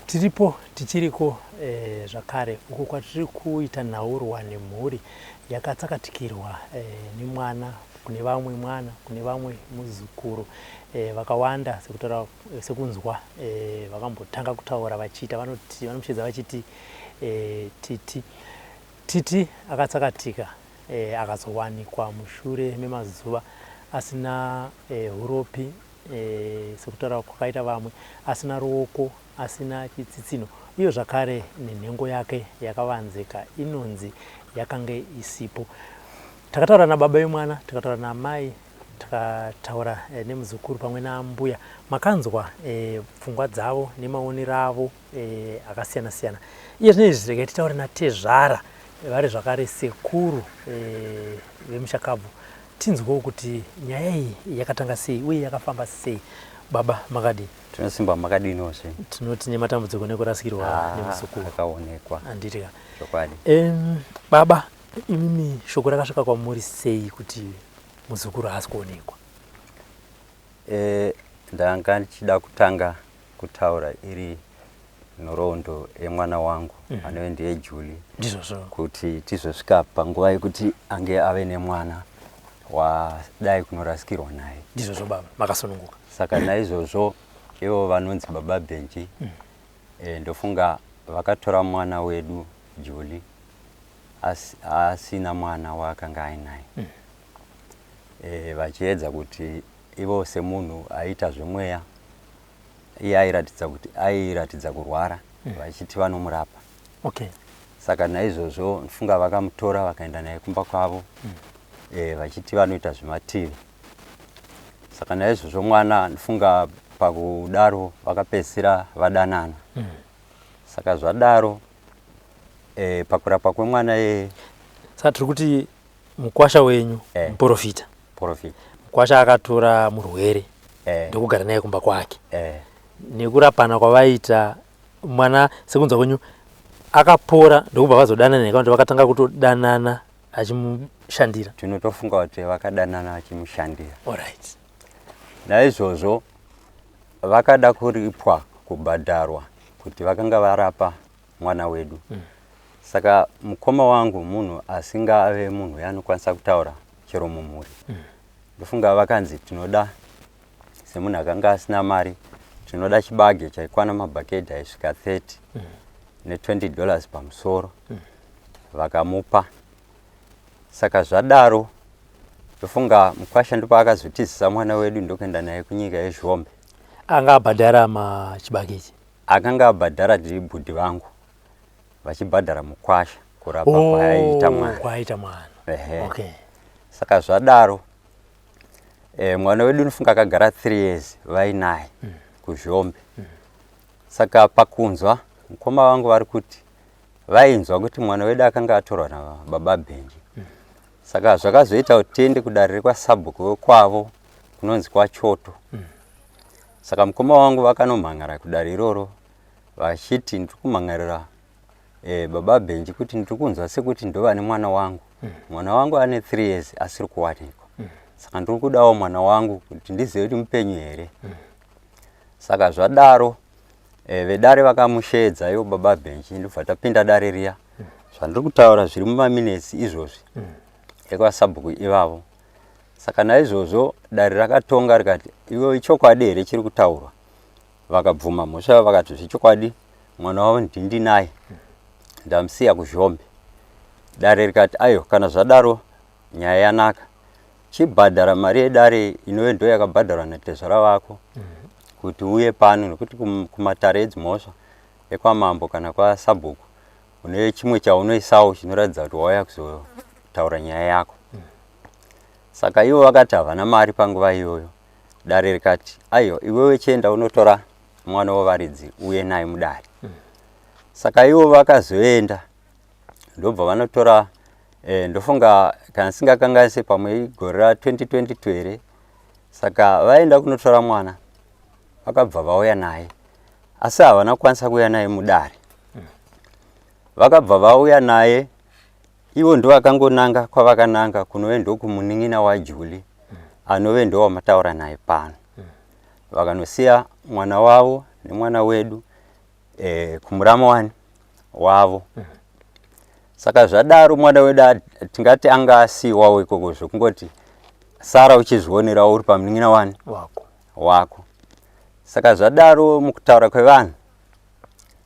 Tiripo tichiriko zvakare uko kwatiri kuita nhaurwa nemhuri yakatsakatikirwa nemwana kune vamwe mwana kune vamwe muzukuru vakawanda sekunzwa vakambotanga kutaura vachiita vanomushedza vachiti titi akatsakatika akazowanikwa mushure memazuva asina uropi sekutaura kwakaita vamwe asina ruoko asina chitsitsino iyo zvakare nenhengo yake yakavanzika inonzi yakange isipo. Takataura nababa vemwana, takataura namai, takataura nemuzukuru pamwe naambuya. Makanzwa pfungwa dzavo nemaonero avo akasiyana siyana. Iye zvinezvi regai titaure natezvara vari zvakare sekuru vemushakabvu tinzwewo kuti nyaya iyi yakatanga sei uye yakafamba sei. Baba makadini? Tinosimba makadini ose? Tinoti nematambudziko nekurasikirwa nemuzukuru akaonekwa. Anditika. Chokwadi. Baba, imimi shoko rakasvika kwamuri sei kuti muzukuru haasi kuonekwa? Ndanga ndichida kutanga kutaura iri nhoroondo yemwana wangu anove ndiye Julie, ndizvozvo kuti tizosvika panguva yekuti ange ave nemwana wadai kunorasikirwa naye. Ndizvozvo baba, makasununguka. Saka naizvozvo ivo vanonzi baba Benji ndofunga vakatora mwana wedu Julie asina mwana waakanga ainaye, vachiedza kuti ivo semunhu aita zvemweya iye airatidza kurwara vachiti vanomurapa. Okay. Saka naizvozvo ndofunga vakamutora vakaenda naye kumba kwavo vachiti vanoita zvemativi. Saka naizvozvo mwana ndofunga pakudaro vakapedzisira vadanana. Saka zvadaro pakurapa kwemwana saka tiri kuti mukwasha wenyu muprofita mukwasha akatora murwere ndokugara naye kumba kwake nekurapana kwavaita mwana sekunzwa kwenyu akapora ndokubva vazodanana naye kuti vakatanga kutodanana achimushandira. Tinotofunga kuti vakadanana achimushandira. Alright. Naizvozvo vakada kuripwa kubhadharwa kuti vakanga varapa mwana wedu. Saka mukoma wangu munhu asingave munhu yanokwanisa kutaura chero mumhuri. Ndofunga vakanzi tinoda semunhu akanga asina mari tinoda chibage chaikwana mabhaketi aisvika 30 ne$20 pamusoro. Vakamupa. Saka zvadaro ndofunga mukwasha ndipo akazotizisa mwana wedu ndokuenda naye kunyika yeZhombe. Anga abhadhara machibageti? Akanga abhadhara ndibhudhi vangu vachibhadhara mukwasha kurapa kwaaita mwana. Okay. Saka zvadaro mwana wedu ndofunga akagara 3 years vainaye kuZhombe. Saka pakunzwa mukoma wangu vari kuti vainzwa kuti mwana wedu akanga atorwa nababa Benji. Saka zvakazoita kuti tiende kudarire kwasabhuku kwavo kunonzi kwaChoto. Saka mukoma wangu vakanomhan'ara kudare iroro vachiti ndiri kumhan'arira baba Benji kuti ndiri kunzwa sekuti ndova nemwana wangu. Mwana wangu ane 3 years asiri kuwanikwa. Saka ndiri kudawo mwana wangu kuti ndizive kuti mupenyu here. Saka zvadaro vedare vakamusheedza ivo baba Benji ndobva tapinda dare riya. Zvandiri kutaura zviri mumaminitsi izvozvi ekwasabhuku ivavo. Saka naizvozvo dare rakatonga rikati iwe ichokwadi here chiri kutaurwa. Vakabvuma mhosva vakati zvichokwadi mwana wavo ndinaye ndamusiya kuZhombe. Dare rikati aiyo kana zvadaro nyaya yanaka chibhadhara mari yedare inove ndo yakabhadharwa natezvara vako kuti uye pano nekuti kumatare edzimhosva ekwamambo kana kwasabhuku une chimwe chaunoisawo chinoratidza kuti wauya kuzotaura nyaya yako. Saka ivo vakati havana mari panguva iyoyo. Dare rikati aiyo iwewe chienda unotora mwana wevaridzi uye naye mudare. Saka ivo vakazoenda ndobva vanotora ndofunga kana singakanganise pamwe igore ra2022 here. Saka vaenda kunotora mwana vakabva vauya naye asi havana kukwanisa kuuya naye mudare. Vakabva vauya naye ivo ndovakangonanga kwavakananga kunove ndokumunin'ina waJulie anove ndowamataura naye pano. Vakanosiya mwana wavo nemwana wedu kumurama wavo. Saka zvadaro mwana wedu tingati anga asiwawo ikoko zvokungoti sara uchizvionera uri pamunin'ina wako. Saka zvadaro mukutaura kwevanhu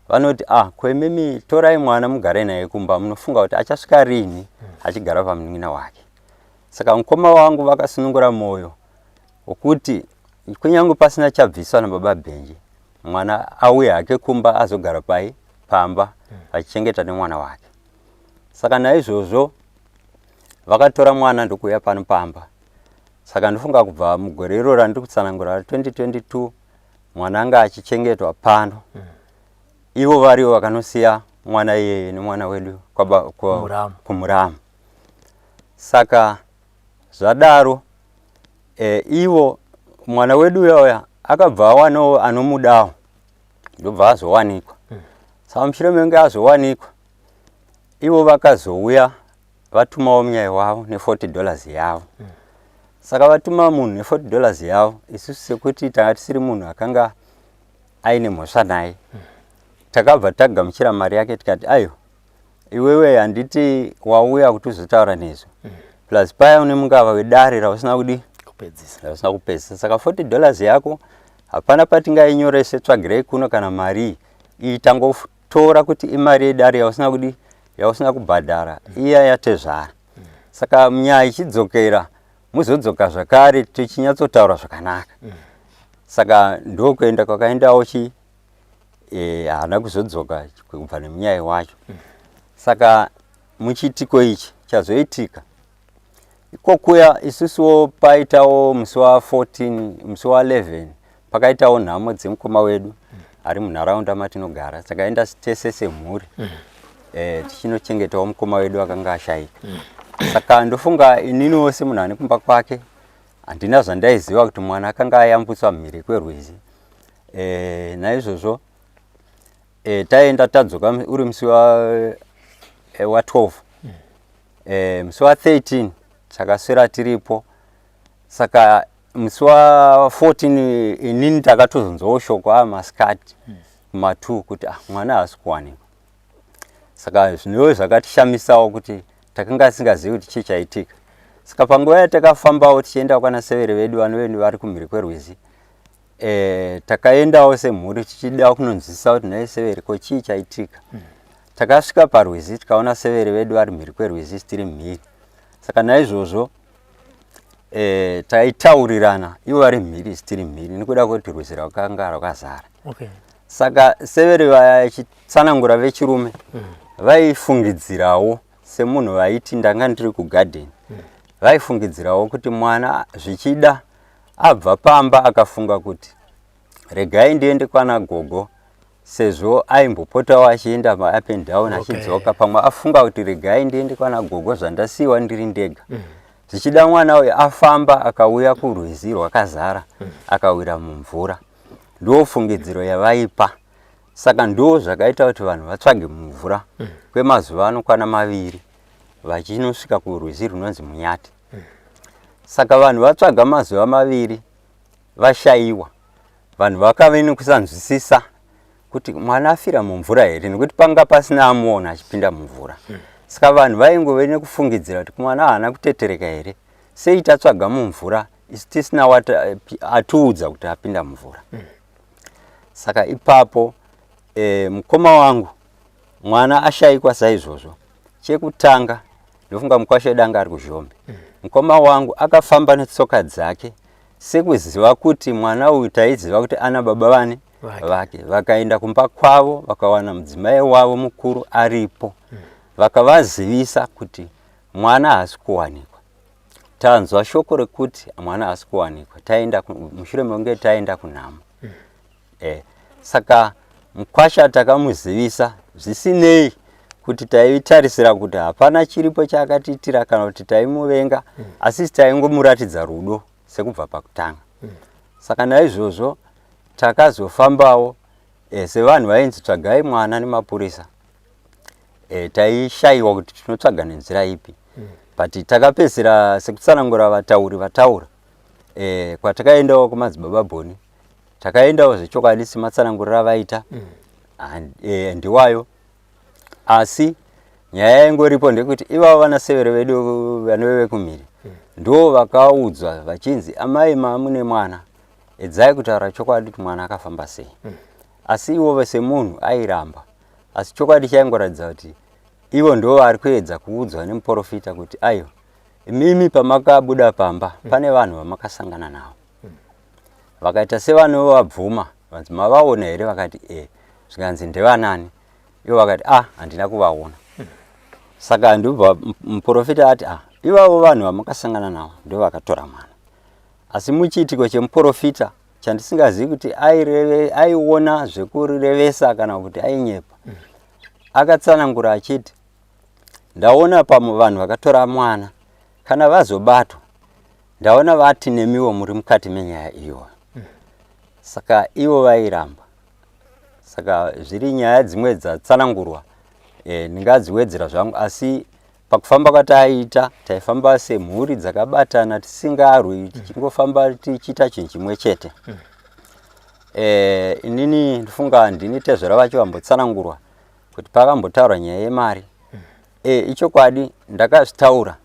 vanoti kwemimi torai mwana mugare naye kumba, munofunga kuti achasvika rini achigara pamunin'ina wake. Saka mukoma wangu vakasunungura moyo wokuti kunyange pasina chabviswa nababa Bhenji, mwana auye hake kumba azogara pamba achichengeta nemwana wake. Saka naizvozvo vakatora mwana ndokuuya pano pamba. Saka ndofunga kubva mugore iro randiri kutsanangura 2022 mwana anga achichengetwa pano. Ivo variwo vakanosiya mwana iyeye nemwana wedu kumurama. Saka zvadaro ivo mwana wedu uya akabva awanawo anomudawo ndobva azowanikwa. Saka mushure menge azowanikwa ivo vakazouya vatumawo munyai wavo $40 yavo. Saka vatuma munhu $40 yavo, isusu sekuti tanga tisiri munhu akanga aine mhosva naye, takabva tagamuchira mari yake tikati ayo iwewe handiti wauya kuti uzotaura nezvo plus paya une mungava wedare rausina kupedzisa. Saka $40 yako hapana patingainyorese, tsvagirei kuno kana mari iyi tangotora kuti imari yedare yausina kubhadhara iya yatezvara. Saka nyaya ichidzokera muzodzoka zvakare tichinyatsotaura zvakanaka. Saka ndokuenda kwakaendawo haana kuzodzoka kubva nemunyai wacho. Saka muchitiko ichi chazoitika ikokuya isusuwo paitawo musi wa14 musi wa11 pakaitawo nhamo dzemukoma wedu ari munharaunda matinogara. Takaenda tese semhuri tichinochengetawo mukoma wedu akanga ashayika. Saka ndofunga ininiwo semunhu ane kumba kwake handina zvandaiziva kuti mwana akanga ayambutswa mhiri kwerwizi. Naizvozvo taenda tadzoka uri musi wa12 musi wa13 takaswera tiripo. Saka musi wa14 inini takatozonzwawo shoko masikati kuma2 kuti mwana haasi kuwanikwa. Saka zvinova zvakatishamisawo kuti takanga tisingazivi kuti chii chaitika. Saka panguva yatakafambawo tichienda kwana severe vedu vanovedu vari kumhiri kwerwizi, takaendawo semhuri tichida kunonzwisisa kuti naye severe ko chii chaitika. Takasvika parwizi tikaona severe vedu vari mhiri kwerwizi tiri mhiri. Saka naizvozvo taitaurirana ivo vari mhiri tiri mhiri nekuda kwekuti rwizi rwakanga rwakazara. Saka severe vachitsanangura vechirume vaifungidzirawo semunhu vaiti ndanga ndiri kugadheni, vaifungidzirawo kuti mwana zvichida abva pamba akafunga kuti regai ndiende kwana gogo, sezvo aimbopotawo achienda ma-up and down achidzoka, pamwe afunga kuti regai ndiende kwana gogo zvandasiyiwa ndiri ndega. Zvichida mwana uyu afamba akauya kurwizi rwakazara akawira mumvura. Ndo fungidziro yavaipa. Saka ndo zvakaita kuti vanhu vatsvage mumvura kwemazuva anokwana 2 vachinosvika kurwizi runonzi Munyati. Saka vanhu vatsvaga mazuva 2 vashayiwa. Vanhu vakave nekusanzwisisa kuti mwana afira mumvura here, nekuti panga pasina amuona achipinda mumvura. Saka vanhu vaingove nekufungidzira kuti mwana haana kutetereka here, sei tatsvaga mumvura isi tisina atiudza kuti apinda mumvura. Saka ipapo mukoma wangu mwana ashayikwa saizvozvo. Chekutanga ndofunga mukwasha wedu anga ari kuZhombe. Mukoma wangu akafamba netsoka dzake sekuziva kuti mwana uyu taiziva kuti ana baba vake. Vakaenda kumba kwavo vakawana mudzimai wavo mukuru aripo. Vakavazivisa kuti mwana haasi kuwanikwa. Tanzwa shoko rekuti mwana haasi kuwanikwa. Taenda mushure mekunge taenda kunhamo. Saka mukwasha takamuzivisa zvisinei kuti taitarisira kuti hapana chiripo chaakatiitira kana kuti taimuvenga, asi taingomuratidza rudo sekubva pakutanga. Saka naizvozvo takazofambawo sevanhu vainzi tsvagai mwana nemapurisa. Taishayiwa kuti tinotsvaga nenzira ipi. But takapedzera sekutsanangura vataura kwatakaendawo kumadzibaba Bhoni. Takaendawo zvechokwadi sematsanangurira vaita. ndiwayo. Asi nyaya ingoripo ndekuti ivavo vanasevere vedu vanove kumhiri ndo vakaudzwa vachinzi amai mune mwana edzai kutaura chokwadi kuti mwana akafamba sei. Asi ivo semunhu airamba. Asi chokwadi chaingoratidza kuti ivo ndo vari kuedza kuudzwa nemuprofita kuti aiwa mimi pamakabuda pamba pane vanhu vamakasangana navo. Vakaita sevanovabvuma vanzi mavaona here vakati zvikanzi ndevanani ivo vakati handina kuvaona. Saka ndobva muprofita ati ivavo vanhu vamakasangana navo ndo vakatora mwana. Asi muchiitiko chemuprofita chandisingazivi kuti aiona zvekurevesa kana kuti ainyepa, akatsanangura achiti ndaona vanhu vakatora mwana kana vazobatwa ndaona vati nemiwo muri mukati menyaya iyoyo. Saka ivo vairamba. Saka zviri nyaya dzimwe dzatsanangurwa ndingadziwedzera zvangu. Asi pakufamba kwataiita taifamba semhuri dzakabatana tisingarwi tichingofamba tichiita chinhu chimwe chete. Inini ndifunga ndini tezvera vacho vambotsanangurwa kuti pakambotaurwa nyaya yemari. Ichokwadi ndakazvitaura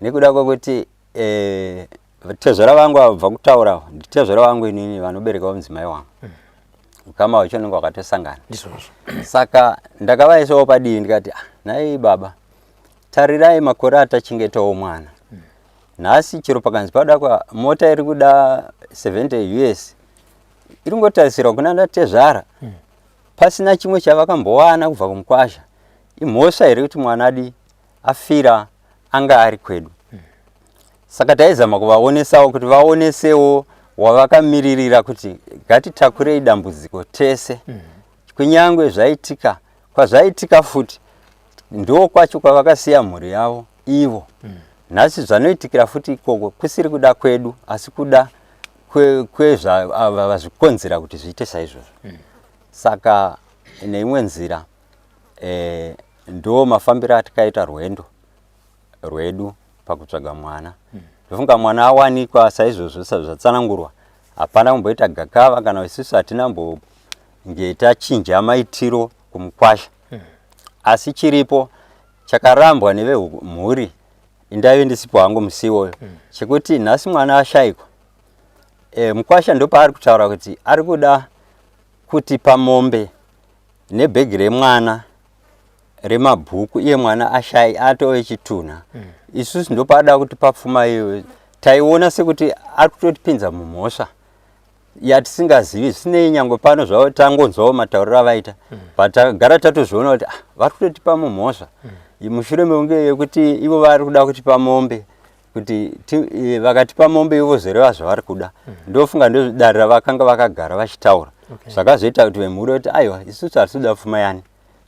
nekuda kwekuti tezvera vangu vabva kutaura nditezvera vangu inini vanoberekawo mudzimai wangu. Ukama hwacho nenge hwakatosangana. Saka ndakavaisawo padivi ndikati nhai baba tarirai makore atachengetawo mwana. Nhasi chero pakanzi padakwa mota iri kuda 70 US iri ngotarisirwa kuna ndatezvara pasina chimwe chavakambowana kubva kumukwasha. Imhosva here kuti mwana afira anga ari kwedu. Saka taizama kuvaonesawo kuti vaonesewo wavakamiririra kuti ngatitakurei dambudziko tese. Kunyangwe zvaitika kwazvaitika futi ndo kwacho kwavakasiya mhuri yavo ivo. Nhasi zvanoitikira futi ikoko kusiri kuda kwedu asi kuda kwezvavazvikonzera kuti zviite saizvozvo. Saka neimwe nzira ndo mafambiro atakaita rwedu pakutsvaga mwana. Ndofunga mwana awanikwa saizvozvo zvatsanangurwa. Hapana kumboita gakava kana isusu hatina mbonge tachinja maitiro kumukwasha. Asi chiripo chakarambwa nevemhuri indaive ndisipo hangu musi iwoyo chekuti nhasi mwana ashayikwa. Mukwasha ndo paari kutaura kuti ari kuda kuti pamombe nebhegi remwana remabhuku iye mwana atove chitunha. Isusu ndo pada kuti papfuma iyoyo taiona sekuti ari kutotipinza mumhosva yatisingazivi. Zvisinei nyangwe pano zvavo tangonzwawo matauriro avaita patagara tatozviona kuti vari kutotipa mumhosva mushure mekunge yekuti ivo vari kuda kutipa mombe kuti vakatipa mombe ivo zereva zvavari kuda. Ndofunga ndozvidare ravakanga vakagara vachitaura. Zvakazoita kuti vemhuri kuti aiwa isusu hatisi kuda pfuma yani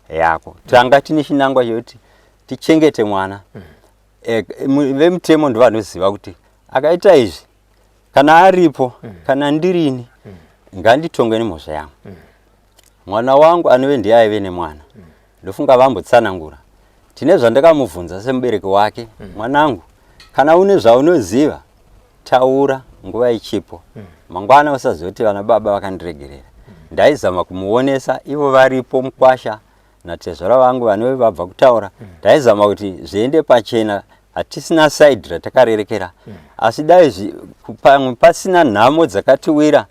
yako tanga tine chinangwa chekuti tichengete mwana. Vemutemo ndovanoziva kuti akaita izvi kana aripo kana ndirini nganditongwe nemhosva yangu. Mwana wangu anove ndiye aive nemwana. Ndofunga vambotsanangura. Tine zvandakamubvunza semubereki wake, mwanangu kana une zvaunoziva taura nguva ichipo. Mangwana usazoti vana baba vakandiregerera. Ndaizama kumuonesa ivo varipo mukwasha natezvera vangu vanove vabva kutaura. Ndaizama kuti zviende pachena hatisina side ratakarerekera. Asi dai pamwe pasina nhamo dzakatiwira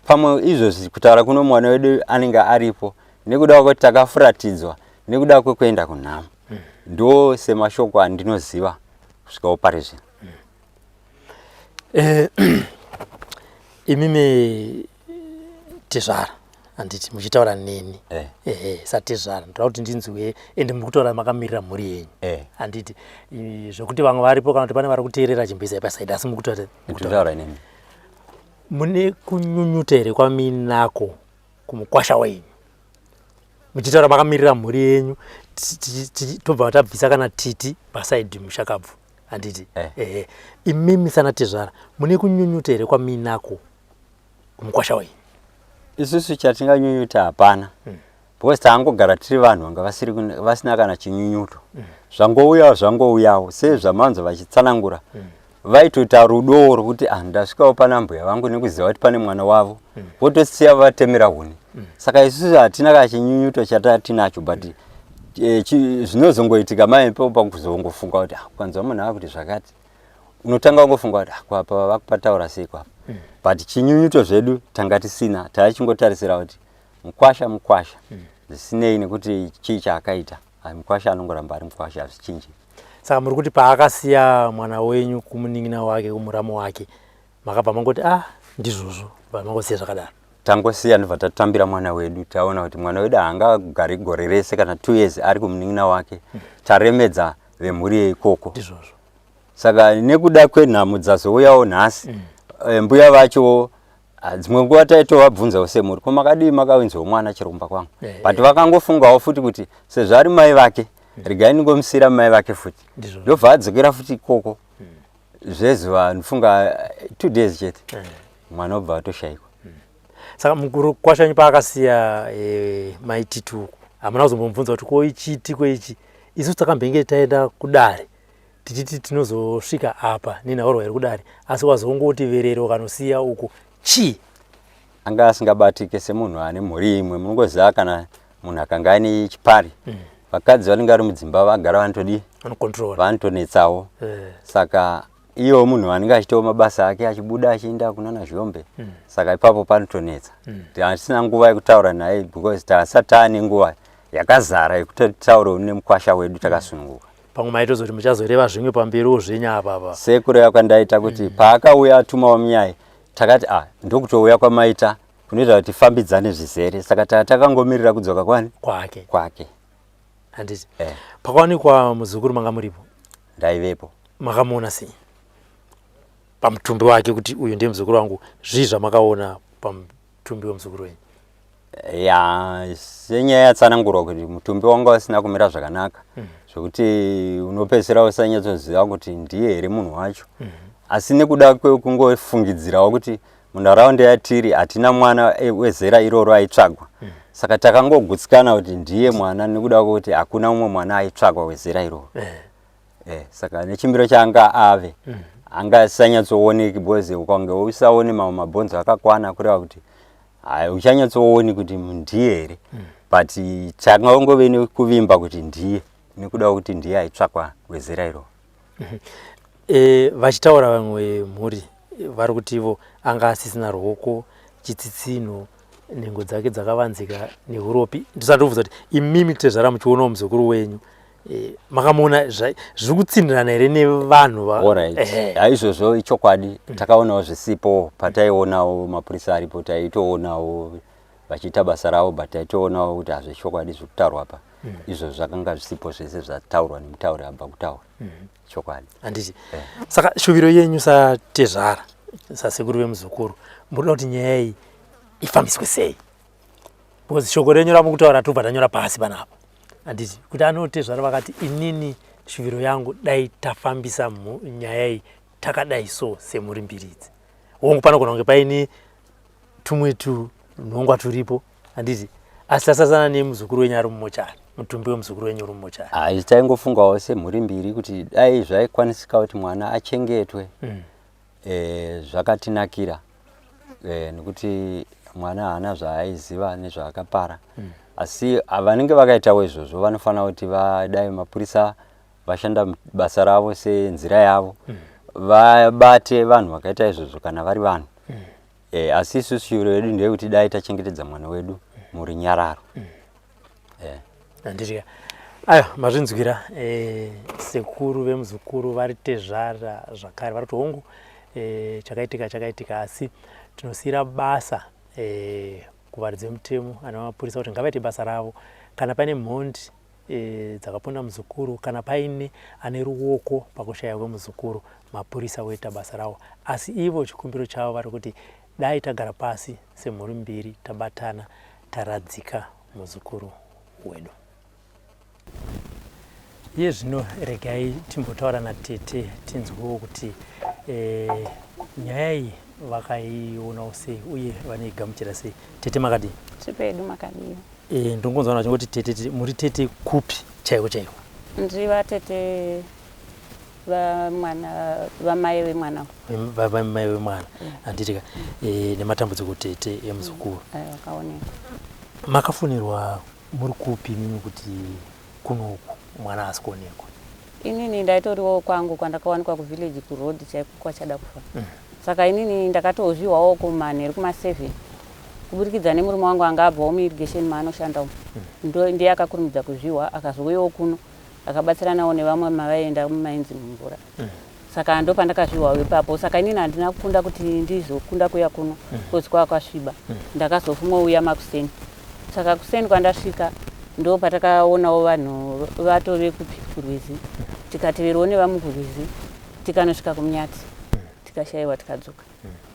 pamwe izvozvi kutaura kuno mwana wedu anenge aripo nekuda kwekuti takafuratidzwa nekuda kwekuenda kunhamo. Ndo semashoko andinoziva kusvikawo pari zvino. Imimi tezvara handiti muchitaura neni satezvara ndoda kuti ndinzwe ende muri kutaura makamirira mhuri yenyu. Handiti zvokuti vamwe varipo kana kuti pane vari kuteerera chimbisa pasaidi asi muri kutaura neni. Mune kunyunyuta here kwaminako kumukwasha wenyu muchitaura makamirira mhuri yenyu tobva tabvisa kana titi pasaidi mushakabvu. Handiti imimi sana tezvara mune kunyunyuta here kwaminako kumukwasha wenyu. Isusu chatinganyunyuta hapana. Because taangogara tiri vanhu vanga vasina kana chinyunyuto. Zvangouyawo sezvamanzo vachitsanangura vaitoita rudo rwekuti ndasvikawo pana mbuya vangu nekuziva kuti pane mwana wavo votosiya vatemera huni. Saka isusu hatina kachinyunyuto chatinacho but zvinozongoitika maipo pakuzongofunga kuti kwanza munhu akuti zvakati unotanga ungofunga kuti apa vakupataura sei kwapa. But chinyunyuto zvedu tanga tisina, taichingotarisira kuti mukwasha zvisinei nekuti chii chaakaita. Mukwasha anongoramba ari mukwasha zvichinji. Saka muri kuti paakasiya mwana wenyu kumunin'ina wake kumuramo wake makabva mangoti ndizvozvo mangosiya zvakadaro. Tangosiya ndobva tatambira mwana wedu, taona kuti mwana wedu haangagari gore rese kana 2 years ari kumunin'ina wake. Taremedza vemhuri yeikoko. Ndizvozvo. Saka nekuda kwenhamo dzazouyawo nhasi mbuya vacho dzimwe nguva taitovabvunzawo semuri ko makadii makawinzwa mwana chiromba kwangu. But vakangofungawo futi kuti sezvo ari mai vake regai ningomusiyira mai vake futi. Ndobva adzokera futi ikoko. Zvezuva ndifunga 2 days chete mwana obva atoshayikwa. Saka mukuru kwashanyu paakasiya mai Titu hamuna kuzombomubvunza kuti ko ichiti ichi isu takambenge taenda kudare tichiti tinozosvika apa nenhaurwa iri kudare asi wazongoti verero kanosiya uko chii? Anga asingabatike semunhu ane mhuri imwe. Munongoziva kana munhu akanga ane chipari vakadzi vanenge vari mudzimba vagara vanotonetsawo. Saka iyo munhu anenge achitawo mabasa ake achibuda achienda kunana Zviombe. Saka ipapo panotonetsa. Hatisina nguva yekutaura naye because tasati taane nguva yakazara yekutaurawo nemukwasha wedu takasununguka. Pamwe maitozoti muchazoreva zvimwe pamberiwo zvenyu apa. Sekureva kwandaita kuti paakauya atumawo munyaya takati ndokutouya kwamaita kunoita kuti tifambidzane zvizere. Saka takangomirira kudzoka kwake. Handiti. Pakawanikwa muzukuru manga muripo? Ndaivepo. Makamuona sei pamutumbi wake kuti uyu ndiye muzukuru wangu? Zvii zvamakaona pamutumbi wemuzukuru wenyu? Senyaya yatsanangurwa kuti mutumbi wanga usina kumira zvakanaka zvokuti unopedzisira usanyatsoziva kuti ndiye here munhu wacho. Asi nekuda kwekungofungidzirawo kuti munharaunda yatiri hatina mwana wezera iroro aitsvagwa. Saka takangogutsikana kuti ndiye mwana nekuda kwekuti hakuna umwe mwana aitsvagwa wezera iroro. Saka nechimbiro chaanga ave anga asanyatsooneki because ukange usaone mamwe mabhonzo akakwana kureva kuti uchanyatsooni kuti ndiye here. But takangove nekuvimba kuti ndiye nekuda kwekuti ndiye aitsvakwa wezera iroro. Vachitaura vamwe mhuri vari kuti ivo anga asisina ruoko, chitsitsinho, nhengo dzake dzakavanzika neuropi. Ndisati kubvunza kuti imimi tezvara muchionawo muzukuru wenyu makamuona zviri kutsindirana here nevanhu? Izvozvo ichokwadi. Takaonawo zvisipo pataionawo mapurisa aripo, taitoonawo vachiita basa ravo but taitoonawo kuti hazvechokwadi zviri kutaurwa apa. Izvo zvakanga zvisipo zvese zvataurwa nemutauri abva kutaura. Chokwadi. Handiti. Saka shuviro yenyu satezvara sasekuru vemuzukuru munoda kuti nyaya iyi ifambiswe sei? Because shoko renyu ramukutaura tobva tanyora pasi panapa. Handiti kuti anotezvara vakati inini shuviro yangu dai tafambisa nyaya iyi takadai so semhuri mbiri idzi. Hongu panogona kunge paine tumwe tunhongwa turipo. Handiti. Asi tasasana nemuzukuru wenyu ari mumochari, mutumbi wemuzukuru wenyu uri mumochari. Taingofungawo semhuri mbiri kuti dai zvaikwanisika kuti mwana achengetwe. Zvakatinakira nekuti mwana haana zvaaiziva nezvaakapara. Asi vanenge vakaitawo izvozvo vanofanira kuti vadai mapurisa vashanda basa ravo senzira yavo vabate vanhu vakaita izvozvo kana vari vanhu. Asi isusu shuviro yedu ndeyekuti dai tachengetedza mwana wedu muri nyararo. Handiti. Ayo mazvinzwira sekuru vemuzukuru vari tezvara zvakare vari kuti hongu chakaitika asi tinosiyira basa kuvaridzi mutemo ana mapurisa kuti ngavaite basa ravo. Kana paine mhondi dzakaponda muzukuru kana paine ane ruoko pakushaya kwemuzukuru mapurisa voita basa ravo. Asi ivo chikumbiro chavo vari kuti dai tagara pasi semhuri mbiri tabatana taradzika muzukuru wedu. Iye zvino regai timbotaura naTete tinzwewo kuti nyaya iyi vakaionawo sei uye vaneigamuchira sei. Tete makadii? Chipedu makadii? Ndongonzwa vachingoti tete muri tete kupi chaiko chaiko? Ndiri vatete vamai vemwana vamai vemwana handitika nematambudziko tete emuzukuru vakaoneka. Makafonerwa muri kupi mimi kuti kunoku mwana asi kuonekwa? Inini ndaitoriwo kwangu kwandakawanikwa kuvillage kuroad chaiko kwachada kufa. Saka inini ndakatozviwawo kumanheru kuma7 kuburikidza nemurume wangu anga abvawo muirrigation maanoshanda umo. Ndiye akakurumidza kuzviwa akazouyawo kuno akabatsiranawo nevamwe mavaenda mumainzi mumvura. Saka ndo pandakazviwawo ipapo. Saka inini handina kukunda kuti ndizokunda kuya kuno kozi kwakasviba. Ndakazofumwa uya makuseni. Saka kuseni kwandasvika ndo patakaonawo vanhu vatove kupi kurwizi. Tikateverawo nevamwe kurwizi tikanosvika kuMunyati tikashayiwa tikadzoka.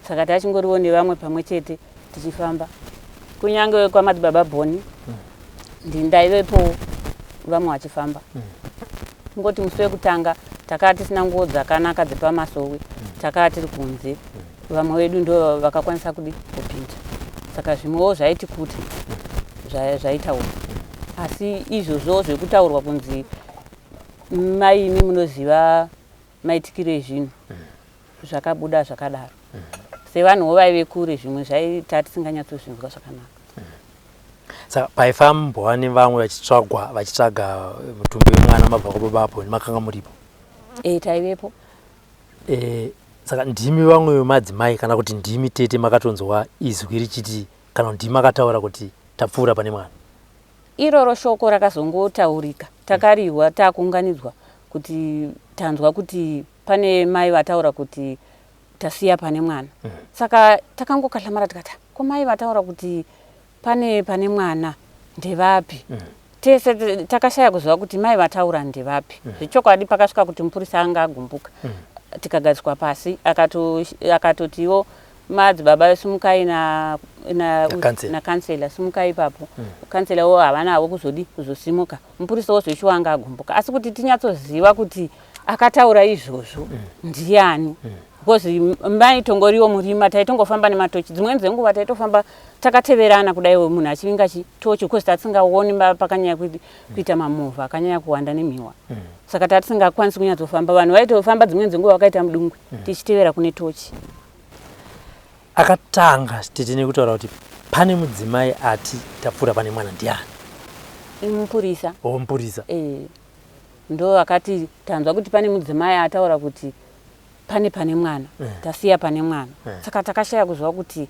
Saka tachingoriwo nevamwe pamwe chete tichifamba. Kunyange kwamadzibaba Bhoni ndaivepo vamwe vachifamba. Ngoti musi wekutanga takati tisina nguo dzakanaka dzepamasowe takati tiri kunze. Vamwe vedu ndo vakakwanisa kupinda. Saka zvimwewo zvaiti kuti zvaitaurwa. Asi izvozvo zvekutaurwa kunzi maini munoziva maitikire zvinhu zvakabuda zvakadaro. Sevanhuwo vaive kure zvimwe zvaita tisinganyatsozvinzwa zvakanaka. Saka paifambwa nevamwe vachitsvaga mutumbi wemwana mabva kwababapo makanga muripo? Taivepo. Saka ndimi vamwe vemadzimai kana kuti ndimi tete makatonzwa izwi richiti kana ndimi makataura kuti tapfuura pane mwana? Iroro shoko rakazongotaurika. Takarihwa takuunganidzwa kuti tanzwa kuti pane mai vataura kuti tasiya pane mwana. Saka takangokahlamara tikati ko mai vataura kuti pane mwana ndevapi? Tese takashaya kuziva kuti mai vataura ndevapi. Zvechokwadi pakasvika kuti mupurisa anga agumbuka. Tikagadzikwa pasi akatotiwo madzibaba esimukai na kansela simukai ipapo. Kansela wo havanawo kuzosimuka. Mupurisa wo zvechiwa anga agumbuka. Asi kuti tinyatsoziva kuti akataura izvozvo ndiani. Because mai tongoriwo murima taitongofamba nematochi. Dzimweni dzenguva taitofamba takateverana kudai munhu achivinga chitochi because tatisingawoni pakanyanya kuita mamovha akanyanya kuwanda nemhiwa. Saka tatisingakwanisi kunyatsofamba. Vanhu vaitofamba dzimweni dzenguva vakaita mudungwe tichitevera kune tochi. Akatanga tete nekutaura kuti pane mudzimai ati tapfuura pane mwana ndiani? Mupurisa. Mupurisa. Ndo akati tanzwa kuti pane mudzimai ataura kuti pane mwana tasiya pane mwana. Saka takashaya kuziva kuti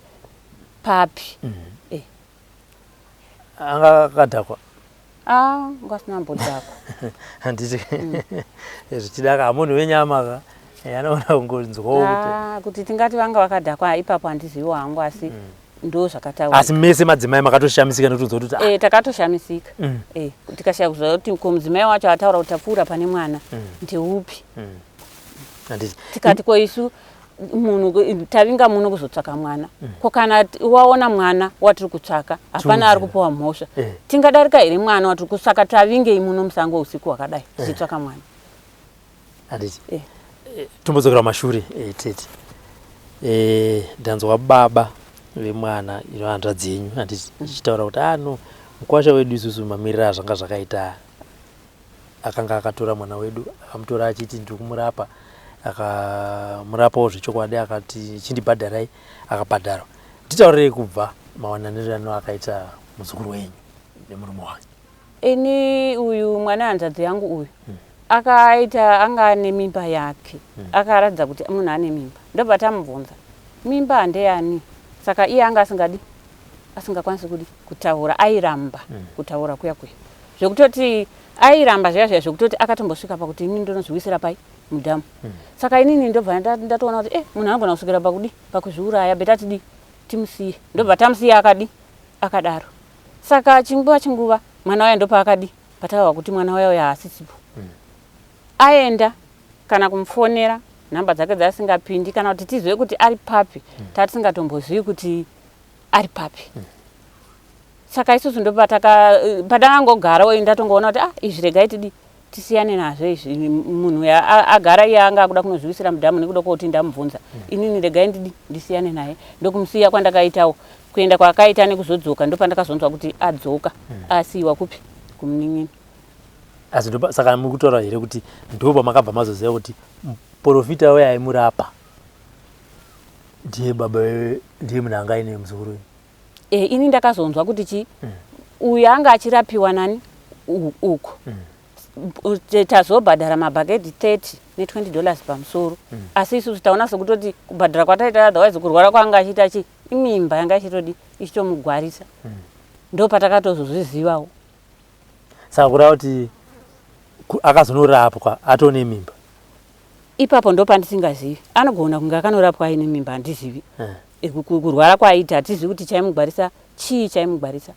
papi. Anga akadhakwa? Ngasina mbodhakwa. Handiti zvichidaka munhu wenyama anaona kungonzwawo kuti tingati vanga vakadhakwa ipapo handiziviwo hangu asi ndo zvakataura. Asi mese madzimai makatoshamisika nekutonzwa kuti takatoshamisika. Tikashaya kuziva kuti mudzimai wacho ataura kuti tapfuura pane mwana ndeupi. Tikati ko isu munhu tavinga muno kuzotsvaka mwana. Ko kana waona mwana watiri kutsvaka hapana ari kupiwa mhosva. Tingadarika here mwana watiri kutsvaka tavinge muno musango usiku wakadai tichitsvaka mwana. Handiti tombodzokera mashure tete. Ndanzwa baba vemwana ino hanzvadzi yenyu handiti ichitaura kuti mukwasha wedu isusu mamiriro azvanga zvakaita akanga akatora mwana wedu akamutora achiti ndiri kumurapa akamurapawo zvechokwadi akati chindibhadharai akabhadharwa. Nditaurei kubva mawananirano akaita muzukuru wenyu nemurume wanyu? Ini uyu mwana hanzvadzi yangu uyu anga ane mimba yake. Akaratidza kuti munhu ane mimba. Ndobva tamubvunza mimba ndeyani? Saka iye anga asingakwanisi kutaura. Airamba kutaura kuya zvekutoti airamba zviya zvekutoti akatombosvika pakuti ini ndinozviwisira pai mudhamu. Saka inini ndobva ndatoona kuti munhu anogona kusvikira pakuzviuraya betati timusiye. Ndobva tamusiya akadaro. Saka chinguva mwana wayo ndopaakadi patava kuti mwana wayo haasisipo. Aenda kana kumufonera nhamba dzake dzasingapindi kana kuti tizive kuti ari papi tatisingatombozviwi kuti ari papi. Saka isusu ndopatangangogarawo ndatongoona kuti izvi regai tisiyane nazvo izvi. Munhu agara iye anga akuda kunozviwisira mudhamu nekuda kwokuti ndamubvunza. Inini regai ndisiyane naye. Ndokumusiya kwandakaitawo kuenda kwaakaita nekuzodzoka ndopandakazonzwa kuti adzoka asiyiwa kupi kumunin'ina. Asi saka mukutora here kuti ndopa makabva mazoziva kuti muprofita we aimurapa ndiye baba ndiye munanga ine muzukuru. Ini ndakazonzwa kuti chi uyu anga achirapiwa nani uko tazobhadhara mabhagedhi 30 ne$20 pamusoro. Asi isusu taona sokutoti kubhadhara kwataita otherwise kurwara kwanga achiita chi imimba yanga ichitodi ichitomugwarisa. Ndo patakatozozvizivawo. Saka kurava kuti akazonorapwa atone mimba. Ipapo ndo pandisingazivi. Anogona kunge akanorapwa aine mimba handizivi. Kurwara kwaaita hatizivi kuti chaimugwarisa chii chaimugwarisa.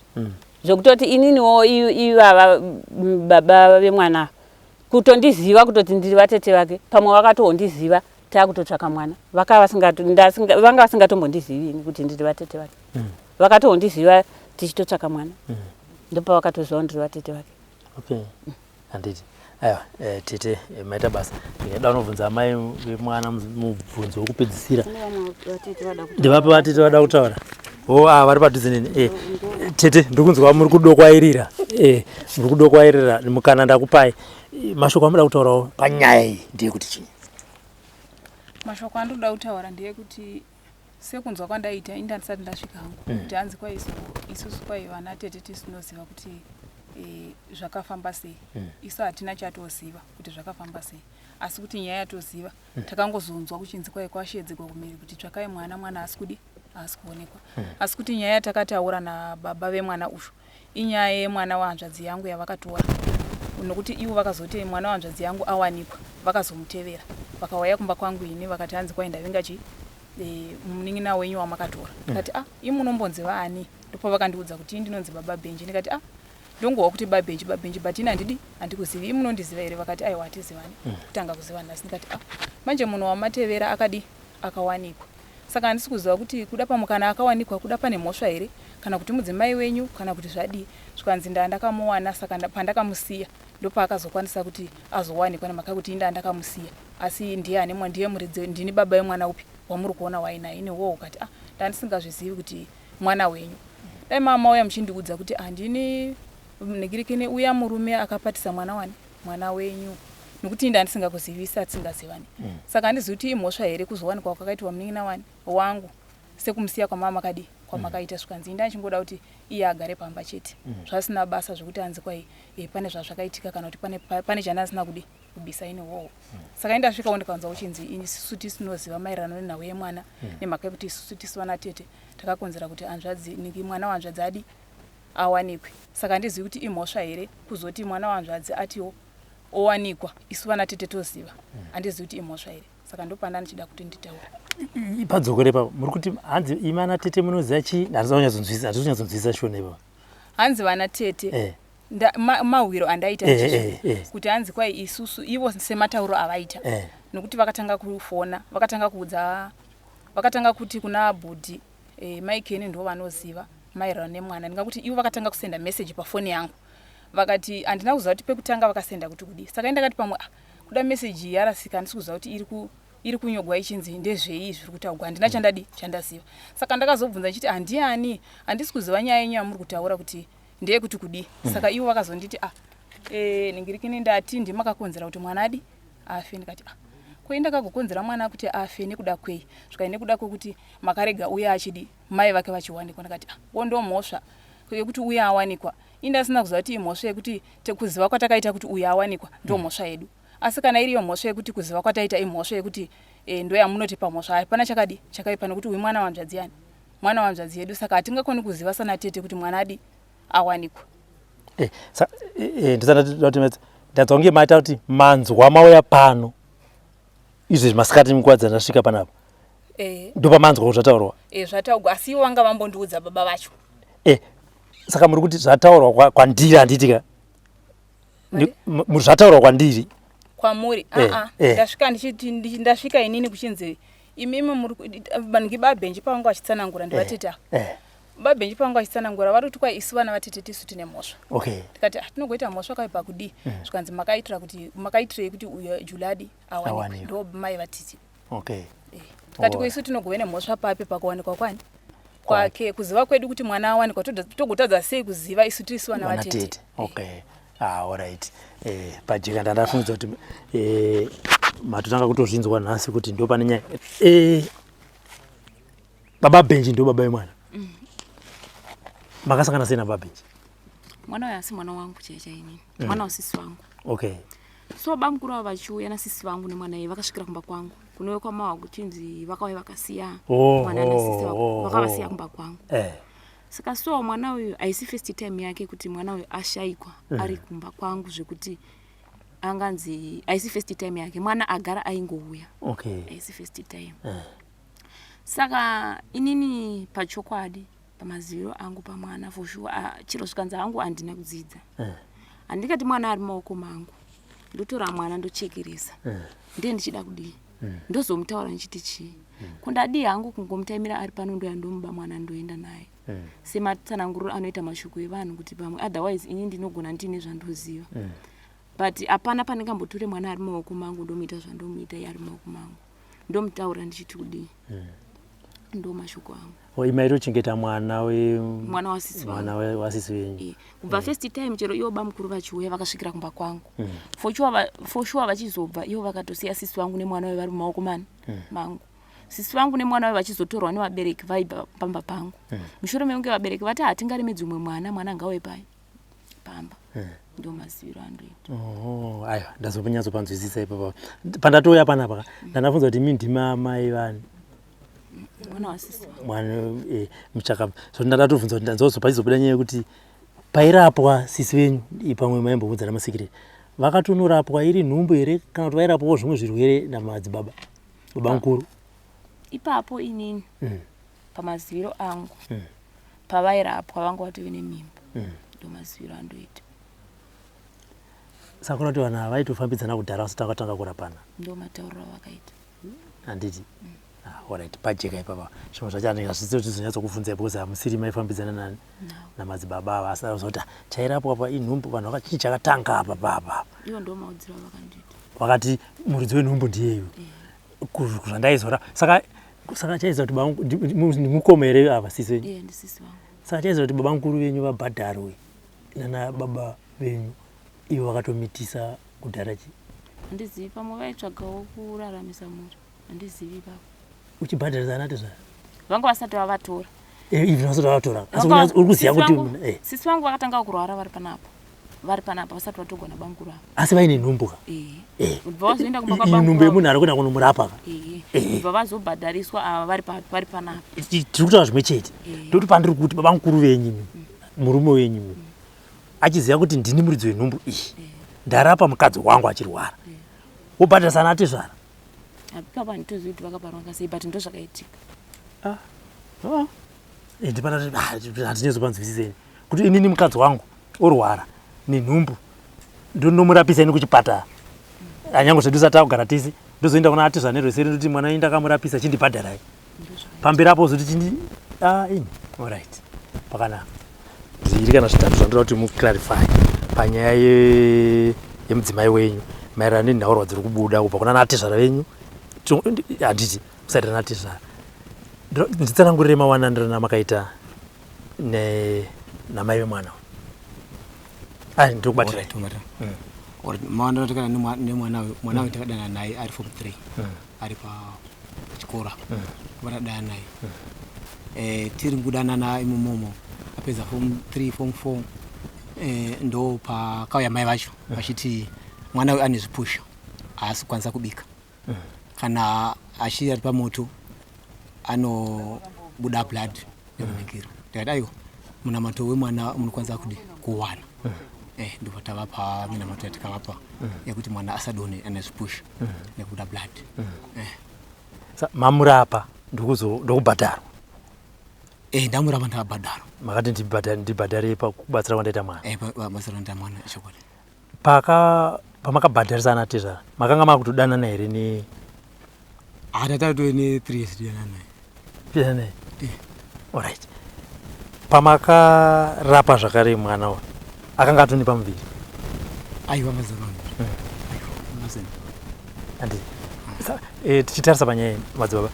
Zvokutoti ininiwo ivava baba vemwana kutondiziva kutoti ndiri vatete vake pamwe vakatondiziva takutotsvaka mwana vanga vasingatombondizivi kuti ndiri vatete vake vakatondiziva tichitotsvaka mwana ndopa vakatoziva ndiri vatete vake. Okay, handiti aiwa tete maita basa ndingada unobvunza amai vemwana mubvunzo wokupedzisira. Ndivape vatete vada kutaura. Vari padhuze neni. Tete ndikunzwa muri kudokwairira. Muri kudokwairira mukana ndakupai. Mashoko amuda kutaurawo panyaya iyi ndeyekuti chii? Mashoko andoda kutaura ndeyekuti sekunzwa kwandaita indandisati ndasvika hangu kuti hanzi kwa isusu kwai vana tete tisinoziva kuti zvakafamba sei. Isu hatina chatoziva kuti zvakafamba sei. Asi kuti nyaya yatoziva takangozonzwa kuchinzi kwai kwashedzekwa kumiri kuti tsvakai mwana asi kudi asi kuonekwa. Asi kuti nyaya yatakataura nababa vemwana uyu inyaya yemwana wahanzvadzi yangu yavakatora nokuti ivo vakazoti mwana wahanzvadzi yangu awanikwa vakazomutevera vakauya kumba kwangu ini vakati hanzi kwai ndavinga chi munin'ina wenyu wamakatora. Ndikati imunombonziva ani? Ndipo vakandiudza kuti ndinonzi baba Benji. Ndikati ndongowa kuti babenji but ina handikuzivi imunondiziva here? Vakati aiwa hatizivani kutanga kuziva nhasi. Ndikati manje munhu wamatevera akadi akawanikwa. Saka handisi kuziva kuti kuda pamukana akawanikwa kuda pane mhosva here kana kuti mudzimai wenyu kana kuti zvadii. Zvikanzi ndandakamuwana saka pandakamusiya ndopa akazokwanisa kuti azowanikwa nemhaka kuti ndandakamusiya. Asi ndiye ane ndiye muridzi ndini baba vemwana upi wamuri kuona wainaye newo. Ukati ndandisingazvizivi kuti mwana wenyu. Dai mama uya muchindiudza kuti handini negirikene uya murume akapatisa mwana wenyu nokuti ndandisingakuzivisa atisingazivani. Saka handizivi kuti imhosva here kuzowanikwa kwakaitwa munin'ina wangu sekumusiya kwamama kadi kwamakaita. Zvikanzi ndachingoda kuti iye agare pamba chete zvasina basa zvokuti hanzi kwai pane zvazvakaitika kana kuti pane chandasina kudi kubisa ine wowo. Saka indasvikawo ndikanzwa uchinzi isusu tisinoziva maererano nenhau yemwana nemhaka yekuti isusu tisi vana tete takakonzera kuti mwana wahanzvadzi adi awanikwe. Saka handizivi kuti imhosva here kuzoti mwana wahanzvadzi atiwo owanikwa isu vana tete toziva. Handizivi kuti imhosva here. Saka ndopanda ndichida kuti nditaura. Padzokorepa muri kuti hanzi imana tete munoziva chii? Handizonyadzonzwisa shone ipapo. Hanzi vana tete mahwiro andaita kuti hanzi kwai isusu ivo sematauro avaita nokuti vakatanga kufona vakatanga kuti kuna bhodhi maikeni ndo vanoziva maererano nemwana. Ndingakuti ivo vakatanga kusenda message pafoni yangu vakati handina kuziva kuti pekutanga vakasenda kuti kudi. Saka ndakati pamwe kuda message yarasika handisi kuziva kuti iri kunyogwa ichinzi ndezvei zviri kutaurwa handina chandaziva. Saka ndakazobvunza ndichiti handiani handisi kuziva nyaya yenyu yamuri kutaura kuti ndeye kuti kudi. Saka ivo vakazonditi ningirikini ndati ndimakakonzera kuti mwana adi afe. Ndikati kwei ndakagokonzera mwana kuti afe nekuda kwei? Zvikai nekuda kwekuti makarega uya achidi mai vake vachiwanikwa. Ndikati ndo mhosva yekuti uya awanikwa. Indasina kuziva kuti imhosva yekuti kuziva kwatakaita kuti uya awanikwa ndo mhosva yedu. Asi kana iriyo mhosva yekuti kuziva kwataita imhosva yekuti ndo yamunoti pamhosva hapana chakaipa nokuti uyu mwana wahanzvadzi yani mwana wahanzvadzi yedu. Saka hatingakoni kuziva sana tete kuti mwana adi awanikwa. Ndadzonge maita kuti manzwa mauya pano izvezvi masikati mikuwadza ndasvika panapo ndopa manzwa kuti zvataurwa. Zvataurwa asi ivo vanga vambondiudza baba vacho. Saka muri kuti zvataurwa kwandiri handitika zvataurwa kwandiri kwamuri ndasvika inini kuchinzi imimi vanhu babenji pavanga vachitsanangura ndivateta babenji pavanga vachitsanangura vari kuti kwai isu vana vatete tisu tine mhosva. Tikati tinogoita mhosva kaipa kudi. Zvikanzi makaitirei kuti uyo Juladi awanikwe ndo mai vatiti. Tikati kwaisu tinogove nemhosva papi pakuwanikwa kwani kwake kuziva kwedu kuti mwana awanikwa togotadza sei kuziva isu tisi vana vatete. Alright. Pajika ndandafunza kuti matotanga kutozvinzwa nhasi kuti ndo pane nyaya. Baba Benji ndo baba wemwana. Makasangana sei na baba Benji? Mwana uyu asi mwana wangu chaicha inini. Mwana wasisi wangu. Okay. So baba mkuru ava vachiuya na sisi vangu nemwana iye vakasvikira kumba kwangu. Kunowe kwamawa kuchinzi vakauya vakasiya mwana nasisi vangu. Vakavasiya kumba kwangu. Saka so mwana uyu aisi first time yake kuti mwana uyu ashaikwa ari kumba kwangu zvekuti anganzi aisi first time yake mwana agara aingouya. Okay. Aisi first time. Saka inini pachokwadi pamaziro angu pamwana for sure chiro zvikanza hangu andina kudzidza. Andikati mwana ari maoko mangu. Ndotora mwana ndochekeresa. Ndiye ndichida kudii. Ndozomutaura ndichiti chii. Kundadi hangu kungomutaimira ari pano ndo yandomuba mwana ndoenda naye. Sematsananguriro anoita mashoko evanhu kuti pamwe otherwise ini ndinogona ndine zvandoziva. But apana panengamboture mwana ari maoko mangu ndomuita zvandomuita ari maoko mangu. Ndomutaura ndichiti kudii. Ndo mashoko angu. Imairo chingeta mwana wasisi wangu. Mwana wasisi wenyu. Kubva first time chero iyo bamukuru vachiuya vakasvikira kumba kwangu. For sure vachizobva iyo vakatosiya sisi wangu nemwana wayo vari mumaoko mangu. Sisi wangu nemwana wayo vachizotorwa nevabereki vaibva pamba pangu. Mushure mekunge vabereki vati hatingaremedzi umwe mwana ngauye pamba. Ndo maziviro andoita. Aiwa ndazopanyatsopanzwisisa ipapo. Pandatouya panapa ndandafunza kuti mindima mai vani. Mwana wasisi. Mwana muchaka. So ndandatobvunza kuti ndanzozopa izobuda nyaya yekuti pairapwa sisi venyu pamwe maimboudza namasikireti. Vakatonorapwa iri nhumbu here kana kuti vairapwawo zvimwe zvirwere namadzibaba. Baba mukuru. Ipapo inini. Pamaziviro angu. Pavairapwa vanga vatove nemimba. Ndo maziviro andoita. Saka kuti vanhu avaitofambidzana kudhara vasati vakatanga kurapana. Ndo matauriro avakaita. Handiti. Alright, pajeka ipapa. Zvimwe zvacho andinga zvisiri zvonyatsokufunza because hamusiri maifambidzana nani namadzibaba ava asati zoti chairapwa apa inhumbu vanhu vakachinji chakatanga apa papa. Ivo ndo maudziro avakandita. Vakati muridzi wenhumbu ndiyeyo. Kuzvandaizora. Saka chaiza kuti ndimukoma here ava sisi venyu. Ndisisi vangu. Saka chaiza kuti baba mukuru venyu vabhadharwe nana baba venyu ivo vakatomitisa kudhara chi. Handizivi pamwe vaitsvagawo kuraramisa mhuri. Handizivi ipapo. Uchibhadharisa nati zvaro. Vanga vasati vavatora. Izvi vasati vavatora. Asi uri kuziva kuti sisi vangu vakatanga kurwara vari panapa vasati vatogona bamukuru ava. Asi vaine nhumbu ka. Kubva vazoenda kumba kwabamukuru. Nhumbu yemunhu ari kuenda kunomurapa ka. Kubva vazobhadhariswa ava vari panapa. Tiri kutaura zvimwe chete. Ndokuti pandiri kuti baba mukuru venyu murume wenyu achiziva kuti ndini muridzi wenhumbu iyi ndarapa mukadzi wangu achirwara wobhadharisa nati zvara. Papa nditozivi kuti vakaparwa ngasei but ndo zvakaitika. Handinyazopanzwisiseni kuti inini mukadzi wangu orwara nenhumbu ndonomurapisa ini kuchipatara anyango zvedu sati akugara tisi ndozoenda kuna ati zvanerweseri ndoti mwana ini ndakamurapisa chindibhadharai pamberi apo zoti chindi ini alright pakanaka zviri kana zvitatu zvandoda kuti muclarify panyaya yemudzimai wenyu maererano nenhaurirwa dziri kubuda kubva kuna natizvara venyu handiti kusati natizvara nditsanangurire mawanandirana makaita namai vemwana ndikubatira mawanana takana nemwana uyu takadana naye ari form 3 ari pachikora vatadana naye tiri kudanana imomomo apedza form 3 form 4 ndo pakauya mai vacho vachiti mwana uyu ane zvipusha haasi kukwanisa kubika kana achiri ari pamoto anobuda blood nemunhingiro ndikati aiwa munamato wemwana munokwanisa kuwana ndipo tavapa minamato yatikavapa yekuti mwana asadone ane zvipusha nekubuda blood. Mamurapa ndokubhadharwa. Ndamurapa ndakabhadharwa. Makati ndibhadhare pakubatsira kwandaita mwana. Pakubatsira kwandaita mwana chokwadi. Pamakabhadharisana tezvara makanga makutodanana here ne tatove ne 3 years tidanana naye. Alright. Pamakarapa zvakare mwana uyu akanga atoni pamuviri. Aiwa mazano. Andi. Tichitarisa panyaya madzibaba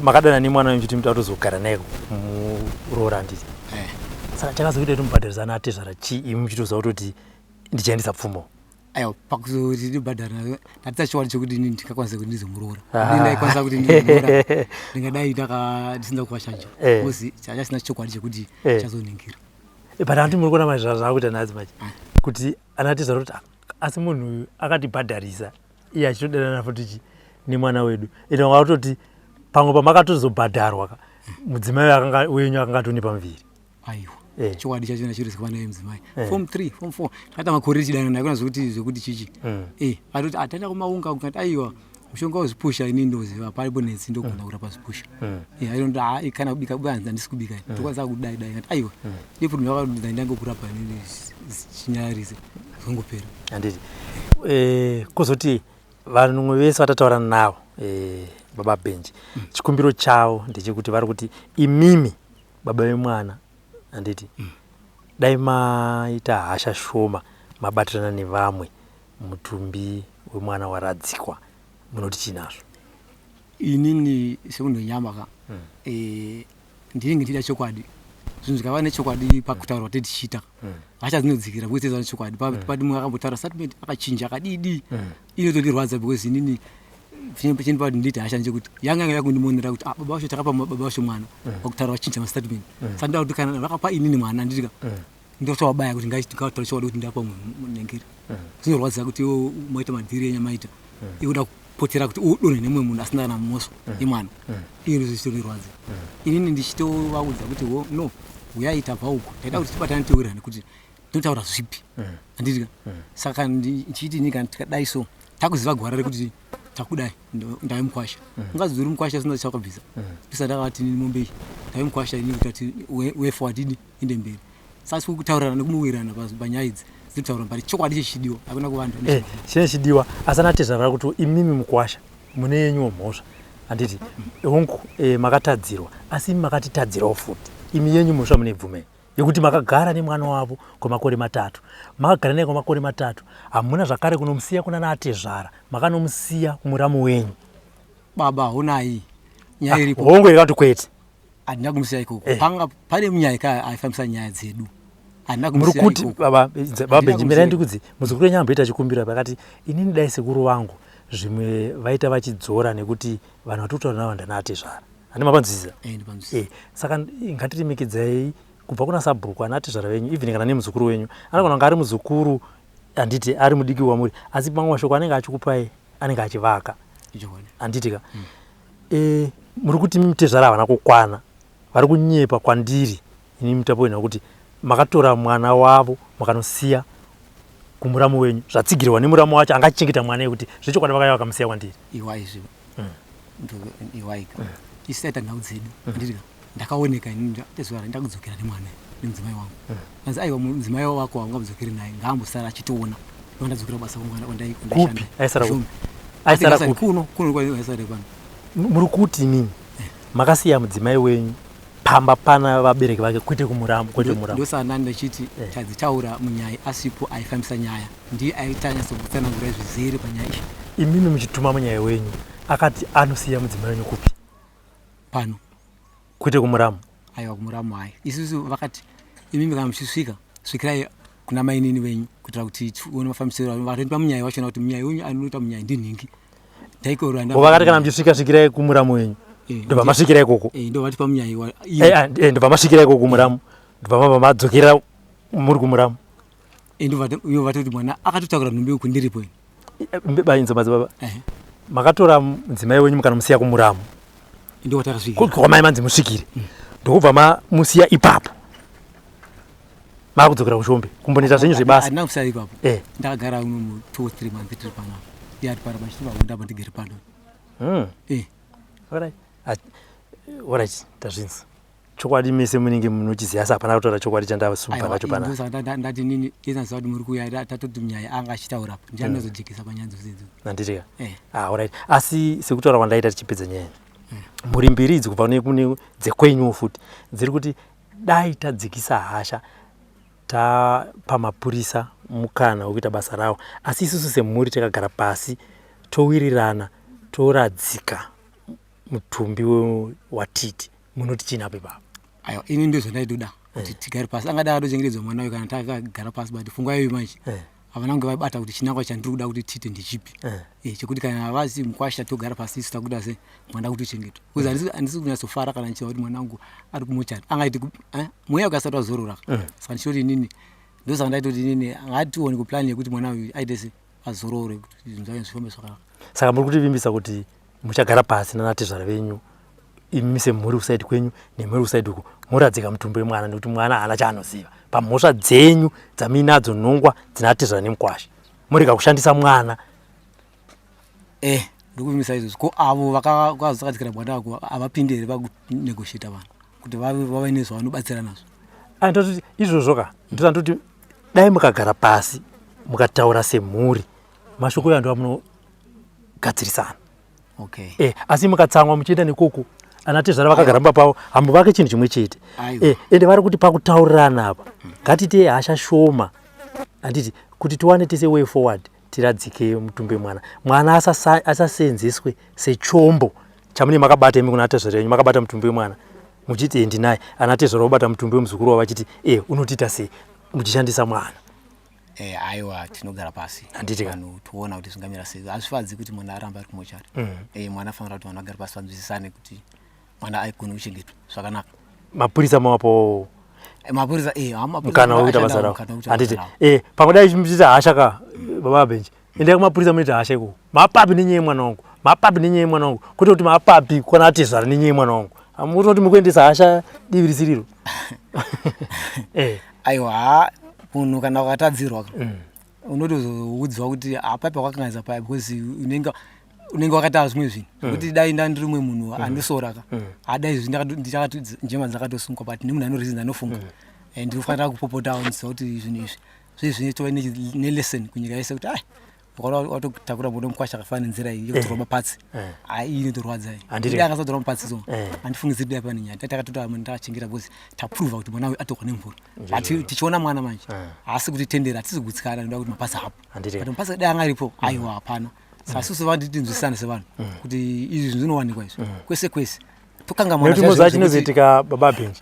makadana nemwana wenyu kuti mutozogara naye muroora handiti. Saka chakazoita kuti mubhadharisana atezvara chii muchitoziva kuti ndichiendesa pfumo. Aiwa, pakuzoti ndibhadhara ndatita chokwadi chokuti ini ndingakwanisa kuti ndizomuroora. Ndaikwanisa kuti ndizomuroora ndingadai ndisinda kuwashanja kozi chasina chokwadi chekuti chazoningira. But anti muri kuona mazvazvo zvakuita nazi machi kuti anatiza kuti asi munhu uyu akatibhadharisa iye achitodanana futi nemwana wedu ino watoti pamwe pamakatozobhadharwa mudzimai wenyu akangatoni pamuviri. Aiwa, chokwadi chacho nachirizikwa naye mudzimai form 3 form 4 tata makore chidana naye kuna zvekuti chichi atoti ataenda kumaunga ukati aiwa mushonga wozipusha ini ndoziva palipo netsi ndogona kurapa zipusha aironda kana kubika bwanza ndisi kubika ndokwanisa kudai ngati aiwa ndipo ndakadza ndangokurapa nini chinyarise zvongopera handiti kuzoti vanhu vese vatataura navo baba Benji chikumbiro chavo ndechekuti vari kuti imimi baba vemwana handiti dai maita hasha shoma mabatirana nevamwe mutumbi wemwana waradzikwa munoti chinazvo. Inini semunhu wenyama ka ndinenge ndida chokwadi zvinhu zvikava nechokwadi pakutaura kuti tichiita hasha dzinodzikira kuiteza nechokwadi pati mumwe akambotaura statement akachinja akadidi inotondirwadza because inini chini pati nditi hasha nechekuti yanga yakundimonera kuti baba washo takapa baba washo mwana wakutaura wachinja mastatement sandoda kuti kana vakapa inini mwana nditika ndotowabaya kuti ngaitaura chokwadi kuti ndapa munengeri zvinorwadza kuti iwo moita madhiri enyamaita ikuda potera kuti udonhe nemwe munhu asina kana mumoso yemwana iyo ndozvichitonirwadza inini ndichitovaudza kuti no uyaita bva uko taida kuti tibatane tiwirane kuti tinotaura zvipi handitika saka ndichiti ini kana tikadai so takuziva gwara rekuti takudai ndave mukwasha ungazori mukwasha sina chakabvisa pisa ndakati nini mombei ndave mukwasha ini kuti weforward inde mberi sasi kutaurana nekumuwirana panyaya idzi dzinotaura mbari chokwadi chichidiwa hakuna kuvanhu chine chidiwa asana tezvara kuti imimi mukwasha mune yenyu mhosva handiti hongu makatadzirwa asi makatitadzirawo futi imi yenyu mhosva mune bvumei yekuti makagara nemwana wavo kwemakore 3 makagara naye kwemakore 3 hamuna zvakare kunomusiya kuna naatezvara makanomusiya kumuramu wenyu baba honai nyaya iripo hongu ikati kwete handina kumusiya ikoko panga pane munyaya aifambisa nyaya dzedu muri kuti baba Benji mirai ndikudzi muzukuru wenyu amboita chikumbiro pakati inini dai sekuru vangu zvimwe vaita vachidzora nekuti vanhu vatokutaura navo ndanaatezvara handi mapanzwisisa saka ngatirimikidzai kubva kuna sabhuku anaatezvara venyu even kana nemuzukuru wenyu anogona kunge ari muzukuru handiti ari mudiki wamuri asi mamwe mashoko anenge achikupai anenge achivaka handitika muri kuti mitezvara havana kukwana vari kunyepa kwandiri ini mutapoina kuti makatora mwana wavo makanosiya kumuramu wenyu zvatsigirwa nemuramu wacho angachengeta mwana yekuti zvechokwadi vakaiva vakamusiya kwandiri iwaizvo iwaika isaita nhau dzedu handitika ndakaoneka initezvara ndakudzokera nemwana nemudzimai wangu anzi aiwa mudzimai wako wangambodzokeri naye ngaambosara achitoona ndadzokera basa kupi aisara kuno aisara pano muri kuti nini makasiya mudzimai wenyu pamba pana vabereki vake kwete kumuramu kwete muramu ndosana ndachiti tadzitaura munyaya asipo aifambisa nyaya ndiye aitanyatsokutanangura zvizere panyaya iyi imimi muchituma munyaya wenyu akati anosiya mudzimai wenyu kupi pano kwete kumuramu aiwa kumuramu hai isusu vakati imimi kana muchisvika svikirai kuna mainini wenyu kuitira kuti tione mafambisiro vatondipa munyaya wachona kuti munyaya wenyu anoita munyaya ndinhingi vakati kana muchisvika svikirai kumuramu wenyu ndobva masvikira ikoko ndovatipa munyaya ndobva masvikira ikoko kumuramu ndobva mabva madzokera muri kumuramu vatoti mwana akatotaura nhumbi kundiripo bainzo madzibaba makatora mudzimai wenyu mukanomusiya kumuramu kwamai manzi musvikire ndokubva mamusiya ipapo makudzokera kushombe kumbonoita zvenyu zvebasa handina kusiya ipapo ndakagara uno 2-3 months tiri pano yati paramba chitivakundapa ndigere pano alright tazvinzi chokwadi mese munenge munochiziva sa hapana kutaura chokwadi chandasumba nacho pana ndati nini yenaziva kuti muri kuya tatoti munyaya anga achitaurapo ndianozojekesa panyaya dzosedzo nanditika alright asi sekutaura kwandaita tichipedza nyaya muri mbiri idzi kubva kune dzekwenyuwo futi dziri kuti dai tadzikisa hasha tapa mapurisa mukana wekuita basa ravo asi isusu semhuri takagara pasi towirirana toradzika mutumbi watiti munoti chinapo ipapo ini ndizvo ndaidoda kuti tigare pasi angada adochengetedzwa mwana uyu kana takagara pasi but pfungwa yoyo manje avanange vaibata kuti chinangwa chandiri kuda kuti tiite ndechipi chekuti kana vazi mukwasha togara pasi sitakuda se mwana kutochengeta kuzi handisi kunyatsofara kana nichiva kuti mwanangu ari kumuchari angaiti mweya ukasati wazorora saka ndichoti inini ndosaka ndaitoti inini ngatione kuplani yekuti mwana uyu aite se azorore kuti zvinhu zvake zvifambe zvakanaka. Saka muri kutivimbisa kuti muchagara pasi nanatezvara venyu imise mhuri kusaidi kwenyu nemhuri kusaidi uku muradzika mutumbi wemwana nekuti mwana haana chaanoziva pamhosva dzenyu dzamuinadzo nhongwa dzinatezvara nemukwasha murega kushandisa mwana. Ndikuvimisa izvozvo ko avo vakazakadzikira mwana wako havapindi here vakunegoshita vanhu kuti vave nezvavanobatsira nazvo. Ndototi izvozvo ndototi dai mukagara pasi mukataura semhuri mashoko evanhu vamunogadzirisana. Asi mukatsamwa muchienda nekoko anatezvara vakagara mumba pavo hambovake chinhu chimwe chete. Ende vari kuti pakutaurirana apa ngatite hasha shoma handiti kuti tiwane tise way forward tiradzike mutumbi mwana asasenzeswe sechombo chamune makabata imi kunatezvara yenyu makabata mutumbi wemwana muchiti endi naye anatezvara obata mutumbi wemuzukuru wavo vachiti unotiita sei muchishandisa mwana. Aiwa tinogara pasi handiti vanhu toona kuti zvingamira sei hazvifadzi kuti mwana aramba ari kumochari. Mwana afanira kuti vanhu vagare pasi vanzwisisane kuti mwana aigone kuchengetwa zvakanaka. Mapurisa mawapo mapurisa mukana wekuita basa ravo handiti pangodai muchiita hasha ka baba benji endai kumapurisa munoita hasha ikoko mapapi nenyaya yemwana wangu mapapi nenyaya yemwana wangu kwete kuti mapapi kwana atezvara nenyaya yemwana wangu hamuri kuti mukuendesa hasha divi risiriro. Aiwa munhu kana wakatadzirwa unotozoudzwa kuti apapi wakakanganisa paya because unenge wakaita zvimwe zvinhu kuti dai ndandiri umwe munhu andisora adai ndichakati njema dzakatosungwa but nemunhu anoreason anofunga ndinofanira kupopotawo ndiziva kuti zvinhu izvi zvinoitwa nelesson kunyika yese kuti watotakura mbono mukwasha akafanira nenzira iyi yekutorwa mapatsi iyi inotorwadza iyi akasadorwa mapatsi so handifungidziri dai pane nyaya takatota ndakachengeta because tapruva kuti mwana uyu atorwa nemvura but tichiona mwana manje asi kuti tendera hatisi kugutsikana ndoda kuti mapatsi hapo but mapatsi dai anga aripo aiwa hapana. Saka susu vanhu tinzwisisane sevanhu kuti izvi zvinowanikwa izvi kwese kwese tokangamana nekuti chinozoitika baba benji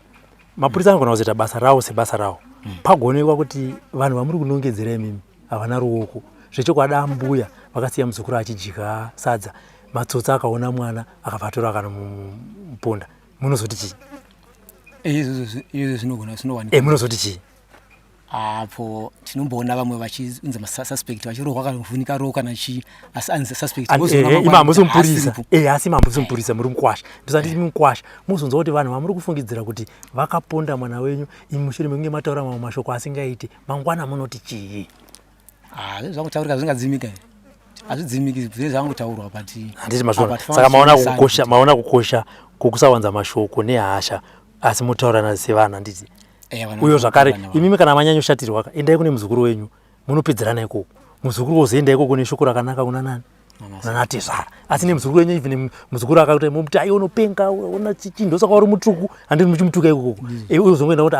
mapurisa anogona kuzoita basa rawo sebasa rawo pagonekwa kuti vanhu vamuri kunongedzera imimi havana ruoko zvechokwada mbuya vakasiya muzukuru achijika sadza matsotsa akaona mwana akavatora kana muponda munozoti chii? Izvi zvinowanikwa munozoti chii? Apo tinomboona vamwe vachinza masuspect vachirohwa kana kuvhunika roho kana chi asi anzi suspect ima musumupurisa asi mamusumupurisa muri mukwasha ndisati mukwasha muzonzwa kuti vanhu vamuri kufungidzira kuti vakaponda mwana wenyu imi mushure mekunge mataura mamwe mashoko asingaiti mangwana munoti chii? Zvangutaurika zvingadzimika here hazvidzimiki zvese zvangutaurwa but handiti mazvona saka maona kukosha kwokusawanza mashoko nehasha asi mutaurana sevanhu handiti uyo zvakare imimi kana manyanyoshatirwa endai kune muzukuru wenyu munopedzerana ikoko muzukuru wozoenda ikoko neshoko rakanaka kuna nani nanatezvara asi nemuzukuru wenyu even muzukuru akakuti muti ai unopenga una chichindo saka uri mutsvuku handiti muchimutuka ikoko uzongoenda kuti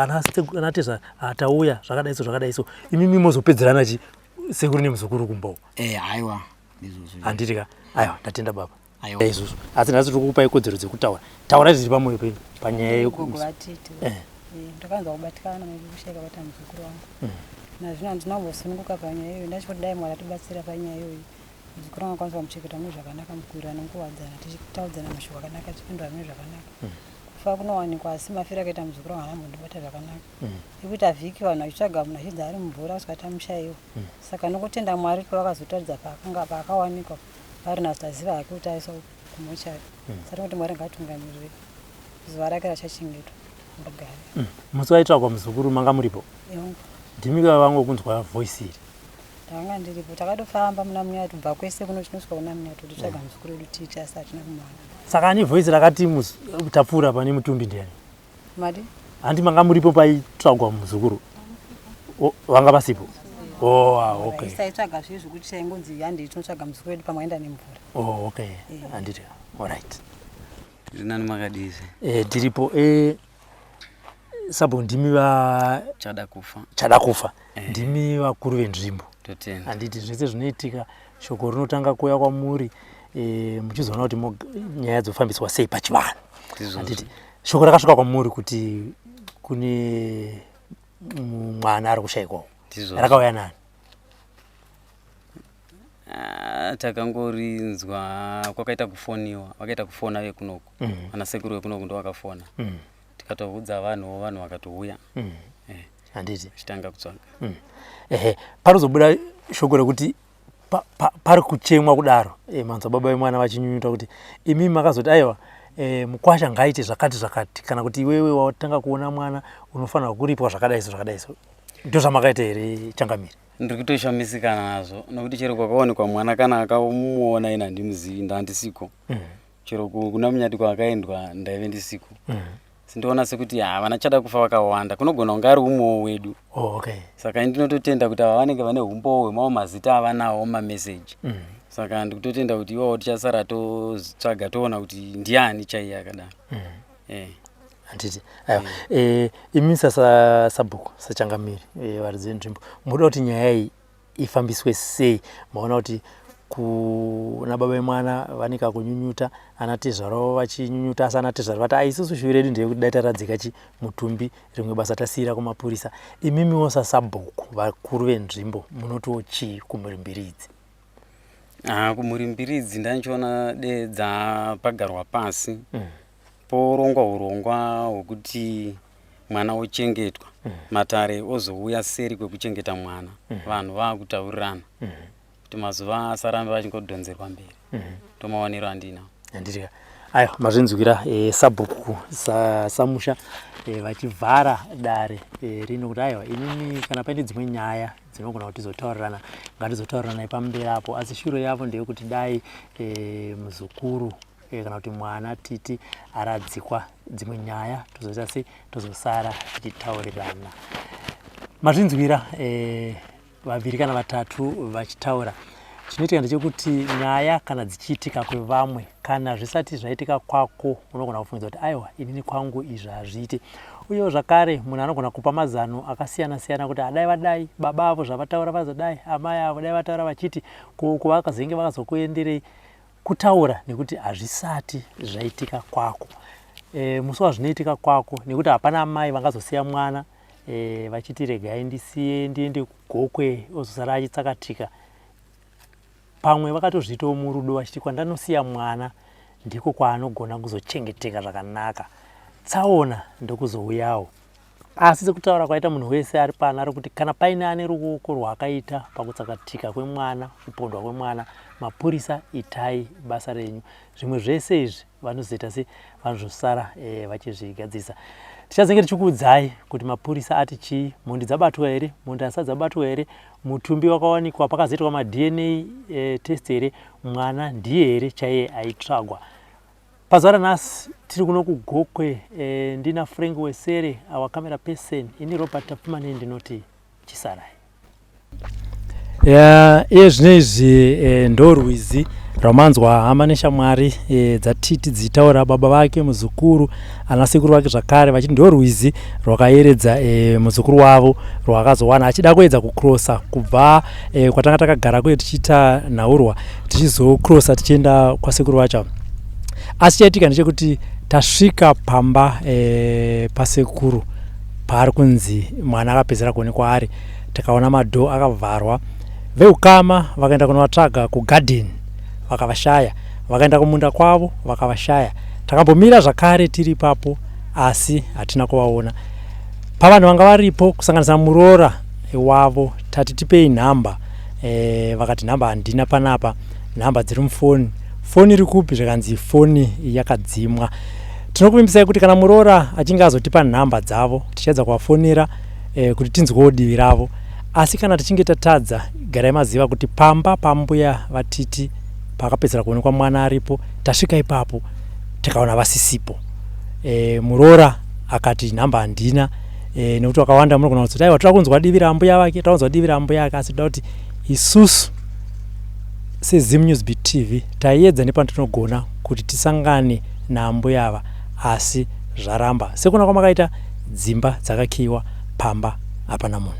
anatezvara atauya zvakadai so imimi mozopedzerana chi sekuru nemuzukuru kumbawo. Aiwa handiti ka aiwa ndatenda baba izvozvo asi nhasi tiri kukupai kodzero dzekutaura taurai zviri pamwoyo penyu panyaya yekuvatiti ndakanzwa kubatikana nekushayika bata muzukuru wangu nazvino handinambosununguka panyaya iyoyo ndachikuti dai mwari atibatsira panyaya iyoyo muzukuru wangu akwanisa kumuchengeta mune zvakanaka mukurira nokuwadzana tichitaudzana mashoko akanaka tichipindura mune zvakanaka kufa kunowanikwa asi mafiro akaita muzukuru wangu anambondibata zvakanaka ekuti avhiki vanhu vachitsvaga munhu achidza ari mumvura asvikati amushayiwa saka nokutenda mwari kwavakazotaridza paakawanikwa varina zitaziva hake kuti aiswa kumochari saka kuti mwari ngaatungamirire zuva rake rachachengetwa mugare. Musi waitsvagwa muzukuru manga muripo? Ndimika vangu kunzwa voice iri ndanga ndiripo takatofamba muna munyato kubva kwese kuno tinosvika kuna munyato titsvaga muzukuru wedu tiiti asi hatina kumwana. Saka ani voice rakati tapfuura pane mutumbi ndiani? Madi? Handi manga muripo paitsvagwa muzukuru vanga pasipo? Okay. Isaitsvaga zvezvo kuti chaingonzi handi tinotsvaga muzukuru wedu pamwe aenda nemvura. Okay. Handiti. Alright. Rinani makadize. Tiripo sabo ndimi va chada kufa ndimi vakuru venzvimbo handiti zvese zvinoitika shoko rinotanga kuuya kwamuri muchizoona kuti nyaya dzofambiswa sei pachivanhu handiti shoko rakasvika kwamuri kuti kune mwana ari kushayikwawo rakauya nani? Takangorinzwa kwakaita kufoniwa, wakaita kufona vekunoku. Ana sekuru vekunoku ndo wakafona. Tikatobvunza vanhu vakatouya. Handiti chitanga kutsvaga. Parizobuda shoko rekuti pari kuchemwa kudaro manzwa baba vemwana vachinyunyuta kuti imi makazoti aiwa mukwasha ngaite zvakati kana kuti iwewe watanga kuona mwana unofanira kuripwa zvakadaiso ndo zvamakaita here Changamire? Ndiri kutoshamisikana nazvo nokuti chero kwakaonekwa mwana kana akamuona ina handimuzivi ndandisiko. Chero kuna munyati kwakaendwa ndaive ndisiko. Sindiona sekuti vanachada kufa vakawanda kunogona kunge ari umwewo wedu. Saka ndinototenda kuti ava vanenge vane umbowo hwemawo mazita avanawo mameseji. Saka ndikutotenda kuti iwawo tichasara totsvaga toona kuti ndiani chaiye akadaro. Handiti imi sasa Sabhuku saChangamire varidzi venzvimbo munoda kuti nyaya iyi ifambiswe sei? Maona kuti kuna baba vemwana vanika kunyunyuta ana tezvaro vachinyunyuta asi ana tezvaro vati isusu shuvi redu ndeye kuti dai taradzika mutumbi rimwe basa tasiyira kumapurisa. Imimiwo saSabhuku vakuru venzvimbo munotiwo chii kumurumbiridzi? Kumurumbiridzi ndanichiona dedza pagarwa pasi porongwa urongwa hwekuti mwana ochengetwa, matare ozouya seri kwekuchengeta mwana, vanhu vakutaurirana kuti mazuva asarambe vachingodhonzerwa mberi. Tomaonero andinawo. Handiti aiwa mazvinzwira Sabhuku saMusha vachivhara dare rino kuti aiwa inini kana paine dzimwe nyaya dzinogona kuti tizotaurirana ngatizotaurirana pamberi apo, asi shuro yavo ndeyekuti dai muzukuru kana kuti mwana titi aradzikwa dzimwe nyaya tozoita sei tozosara tichitaurirana. Mazvinzwira vaviri kana vatatu vachitaura. Chinoitika ndechekuti nyaya kana dzichiitika kwevamwe kana zvisati zvaitika kwako unogona kufungidzwa kuti aiwa inini kwangu izvi hazviite. Uyewo zvakare munhu anogona kupa mazano akasiyana siyana kuti dai vadai baba avo zvavataura vazodai, amai avo dai vataura vachiti kuvakazenge vakazokuenderei. Kutaura nekuti hazvisati zvaitika kwako. Musi wazvinoitika kwako nekuti hapana amai vangazosiya mwana vachiti regai ndisiye ndiende kugokwe ozosara achitsakatika. Pamwe vakatozviitawo murudo vachiti kwandanosiya mwana ndiko kwaanogona kuzochengeteka zvakanaka. Tsaona ndokuzouyawo. Asi sekutaura kwaita munhu wese ari pana rokuti kana paine ane ruoko rwakaita pakutsakatika kwemwana, kupondwa kwemwana, mapurisa itai basa renyu. Zvimwe zvese izvi vanozoita se vanozosara vachizvigadzirisa. Tichazenge tichikuudzai kuti mapurisa ati chii, mhundi dzabatwa here, mhundi hasati dzabatwa here, mutumbi wakawanikwa pakazoitwa maDNA test here, mwana ndiye here chaiye aitsvagwa. Pazuva ranhasi tiri kuno kugokwe ndina Frank Wesere, our camera person, ini Robert Tapumane ndinoti chisarai. Iye zvinezvi ndorwizi rwamanzwa hama neshamwari dzatiti dzichitaura baba vake muzukuru ana sekuru vake zvakare vachiti ndorwizi rwakayeredza muzukuru wavo rwakazowana achida kuedza kukrosa kubva kwatanga takagara kwe tichiita nhaurwa tichizokrosa tichienda kwasekuru vacho. Asi chaitika ndechekuti tasvika pamba pasekuru paari kunzi mwana akapedzera kuonekwa ari, takaona madho akavharwa. Veukama vakaenda kunovatsvaga kugarden vakavashaya, vakaenda kumunda kwavo vakavashaya. Takambomira zvakare tiri ipapo asi hatina kuvaona. Pavanhu vanga varipo kusanganisa muroora wavo tati tipei nhamba, vakati nhamba handina panapa, nhamba dziri mufoni. Foni iri kupi? Zvakanzi foni yakadzimwa. Tinokuvimbisai kuti kana muroora achinge azotipa nhamba dzavo tichaedza kuvafonera kuti tinzwewo divi ravo. Asi kana tichinge tatadza, garai maziva kuti pamba pambuya vatiti pakapedzera kuonekwa mwana aripo, tasvika ipapo tikaona vasisipo. Muroora akati nhamba handina, nekuti wakawanda munogona kuti aiwa toda kunzwa divi rambuya vake, taunzwa divi rambuya vake, asi toda kuti isusu seZim News Beat TV taiedza nepatinogona kuti tisangane nambuya ava, asi zvaramba sekuna kwamakaita dzimba dzakakiwa pamba hapana munhu.